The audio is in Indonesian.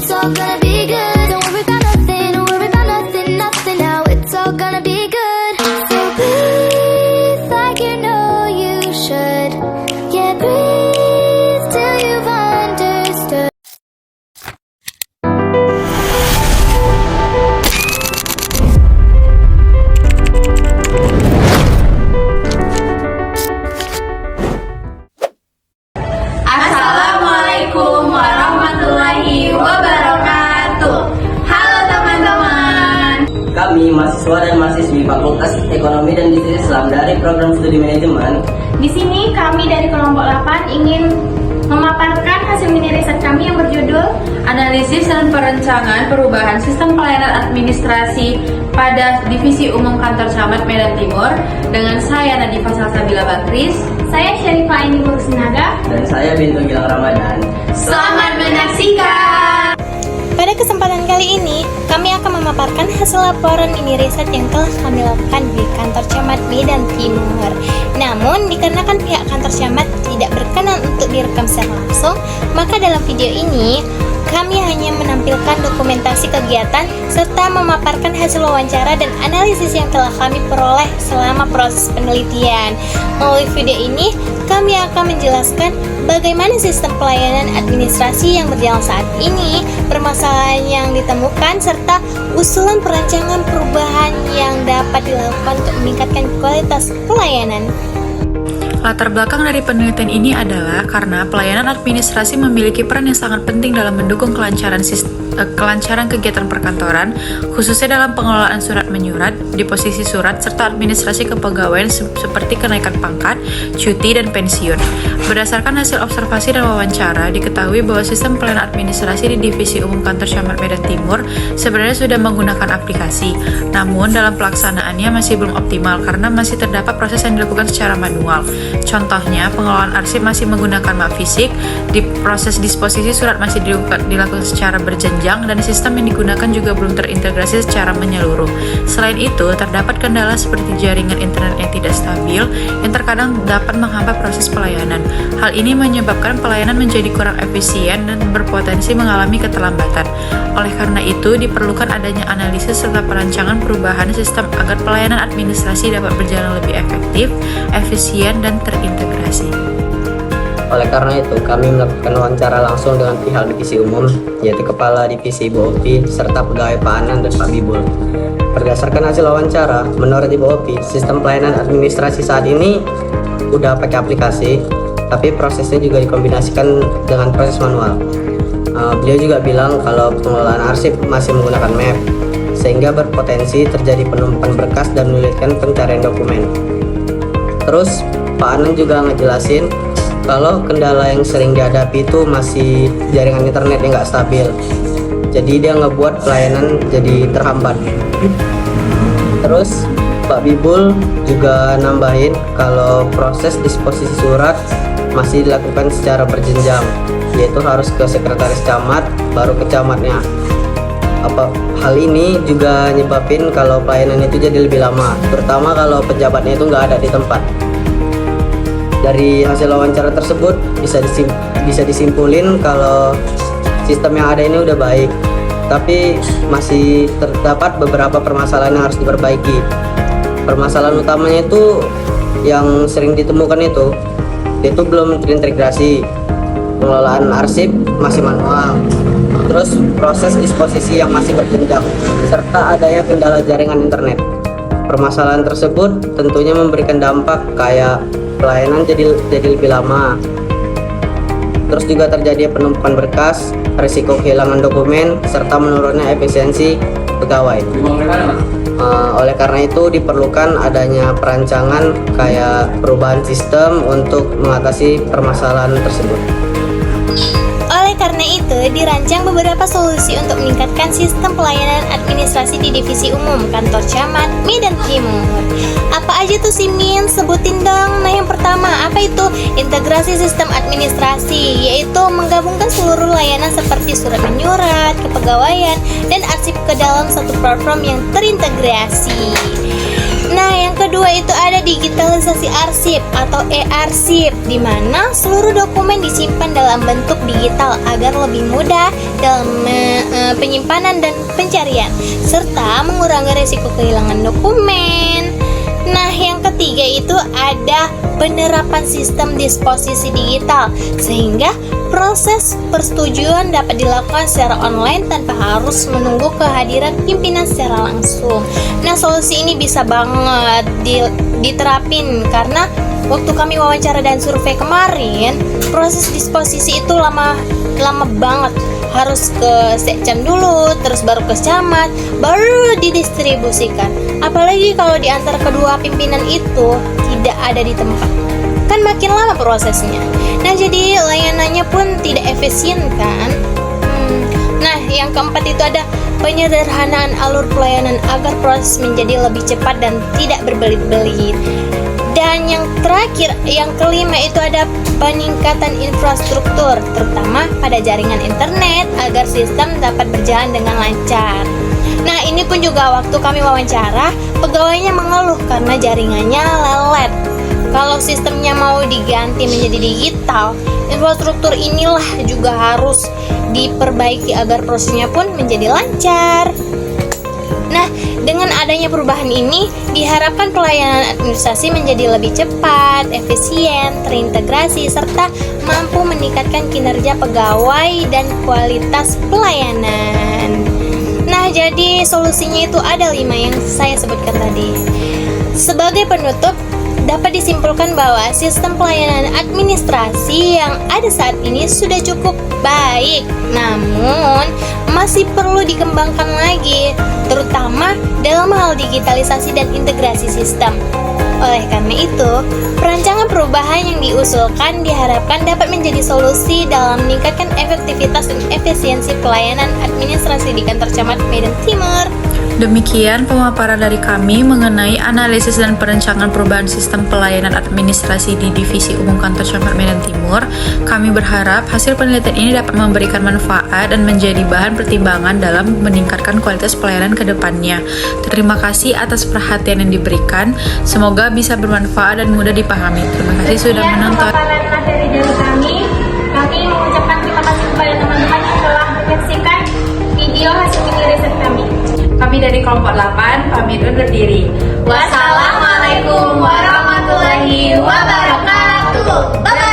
It's all gonna be good. Don't worry about nothing, don't worry about nothing, nothing now. It's all gonna be good. So breathe like you know you should. Yeah, breathe till you've understood. Assalamualaikum warahmatullahi wabarakatuh. Halo teman-teman. Kami mahasiswa dan mahasiswi Fakultas Ekonomi dan Bisnis Islam dari program studi manajemen. Di sini kami dari kelompok 8 ingin memaparkan hasil mini riset kami yang berjudul Analisis dan Perencanaan Perubahan Sistem Pelayanan Administrasi pada Divisi Umum Kantor Camat Medan Timur dengan saya Nadifa Salsabila Bakris. saya Syarifah Aini Sinaga. Dan saya Bintu Gilang Ramadan. Selamat menyaksikan. Pada kesempatan kali ini, kami akan memaparkan hasil laporan mini riset yang telah kami lakukan di kantor camat Medan Timur. Namun, dikarenakan pihak kantor camat tidak berkenan untuk direkam secara langsung, maka dalam video ini kami hanya menampilkan dokumentasi kegiatan serta memaparkan hasil wawancara dan analisis yang telah kami peroleh selama proses penelitian. Melalui video ini, kami akan menjelaskan bagaimana sistem pelayanan administrasi yang berjalan saat ini, permasalahan yang ditemukan, serta usulan perancangan perubahan yang dapat dilakukan untuk meningkatkan kualitas pelayanan. Latar belakang dari penelitian ini adalah karena pelayanan administrasi memiliki peran yang sangat penting dalam mendukung kelancaran kegiatan perkantoran, khususnya dalam pengelolaan surat menyurat, deposisi surat, serta administrasi kepegawaian seperti kenaikan pangkat, cuti, dan pensiun. Berdasarkan hasil observasi dan wawancara, diketahui bahwa sistem pelayanan administrasi di Divisi Umum Kantor Camat Medan Timur sebenarnya sudah menggunakan aplikasi, namun dalam pelaksanaannya masih belum optimal karena masih terdapat proses yang dilakukan secara manual. Contohnya, pengelolaan arsip masih menggunakan map fisik, proses disposisi surat masih dilakukan secara berjenjang, dan sistem yang digunakan juga belum terintegrasi secara menyeluruh. Selain itu, terdapat kendala seperti jaringan internet yang tidak stabil, yang terkadang dapat menghambat proses pelayanan. Hal ini menyebabkan pelayanan menjadi kurang efisien dan berpotensi mengalami keterlambatan. Oleh karena itu, diperlukan adanya analisis serta perancangan perubahan sistem agar pelayanan administrasi dapat berjalan lebih efektif, efisien, dan terintegrasi. Oleh karena itu, kami melakukan wawancara langsung dengan pihak divisi umum, yaitu Kepala Divisi Ibu Opi, serta pegawai Pak Anan dan Pak Bibul. Berdasarkan hasil wawancara, menurut Ibu Opi, sistem pelayanan administrasi saat ini udah pakai aplikasi, tapi prosesnya juga dikombinasikan dengan proses manual. Beliau juga bilang kalau pengelolaan arsip masih menggunakan map, sehingga berpotensi terjadi penumpukan berkas dan menyulitkan pencarian dokumen. Terus Pak Anan juga ngejelasin kalau kendala yang sering dihadapi itu masih jaringan internet yang nggak stabil. Jadi dia ngebuat pelayanan jadi terhambat. Terus Pak Bibul juga nambahin kalau proses disposisi surat masih dilakukan secara berjenjang, yaitu harus ke sekretaris camat, baru ke camatnya. Hal ini juga nyebabin kalau pelayanan itu jadi lebih lama, terutama kalau pejabatnya itu nggak ada di tempat. Dari hasil wawancara tersebut bisa disimpulin kalau sistem yang ada ini udah baik, tapi masih terdapat beberapa permasalahan yang harus diperbaiki. Permasalahan utamanya itu yang sering ditemukan itu belum terintegrasi, pengelolaan arsip masih manual, terus proses disposisi yang masih berjenjang, serta adanya kendala jaringan internet. Permasalahan tersebut tentunya memberikan dampak kayak pelayanan jadi lebih lama. Terus juga terjadi penumpukan berkas, risiko kehilangan dokumen, serta menurunnya efisiensi pegawai. Oleh karena itu diperlukan adanya perancangan kayak perubahan sistem untuk mengatasi permasalahan tersebut. Oleh karena itu, dirancang beberapa solusi untuk meningkatkan sistem pelayanan administrasi di Divisi Umum Kantor Camat Medan Timur. Apa aja tuh si Min? Sebutin dong. Nah, yang pertama, apa itu? Integrasi sistem administrasi, yaitu menggabungkan seluruh layanan seperti surat menyurat, kepegawaian, dan arsip ke dalam satu platform yang terintegrasi. Nah, yang kedua itu ada digitalisasi arsip atau e-arsip, di mana seluruh dokumen disimpan dalam bentuk digital agar lebih mudah dalam penyimpanan dan pencarian, serta mengurangi risiko kehilangan dokumen. Nah, yang ketiga itu ada penerapan sistem disposisi digital, sehingga proses persetujuan dapat dilakukan secara online tanpa harus menunggu kehadiran pimpinan secara langsung. Nah, solusi ini bisa banget diterapin karena waktu kami wawancara dan survei kemarin, proses disposisi itu lama banget. Harus ke sekcam dulu, terus baru ke camat, baru didistribusikan. Apalagi kalau di antara kedua pimpinan itu tidak ada di tempat, kan makin lama prosesnya. Nah, jadi layanannya pun tidak efisien kan. Nah, yang keempat itu ada penyederhanaan alur pelayanan agar proses menjadi lebih cepat dan tidak berbelit-belit. Dan yang terakhir, yang kelima itu ada peningkatan infrastruktur, terutama pada jaringan internet agar sistem dapat berjalan dengan lancar. Nah, ini pun juga waktu kami wawancara, pegawainya mengeluh karena jaringannya lelet. Kalau sistemnya mau diganti menjadi digital, infrastruktur inilah juga harus diperbaiki agar prosesnya pun menjadi lancar. Nah, dengan adanya perubahan ini, diharapkan pelayanan administrasi menjadi lebih cepat, efisien, terintegrasi, serta mampu meningkatkan kinerja pegawai dan kualitas pelayanan. Nah, jadi solusinya itu ada 5 yang saya sebutkan tadi. Sebagai penutup, dapat disimpulkan bahwa sistem pelayanan administrasi yang ada saat ini sudah cukup baik, namun masih perlu dikembangkan lagi, terutama dalam hal digitalisasi dan integrasi sistem. Oleh karena itu, perancangan perubahan yang diusulkan diharapkan dapat menjadi solusi dalam meningkatkan efektivitas dan efisiensi pelayanan administrasi di kantor camat Medan Timur. Demikian pemaparan dari kami mengenai analisis dan perencanaan perubahan sistem pelayanan administrasi di Divisi Umum Kantor Camat Medan Timur. Kami berharap hasil penelitian ini dapat memberikan manfaat dan menjadi bahan pertimbangan dalam meningkatkan kualitas pelayanan ke depannya. Terima kasih atas perhatian yang diberikan. Semoga bisa bermanfaat dan mudah dipahami. Terima kasih sudah menonton. Pemaparan materi dari kami. Kami mengucapkan terima kasih kepada teman-teman yang telah menyaksikan video hasil mini riset kami. Kami dari kelompok 8 pamit undur diri. Wassalamualaikum warahmatullahi wabarakatuh. Bye.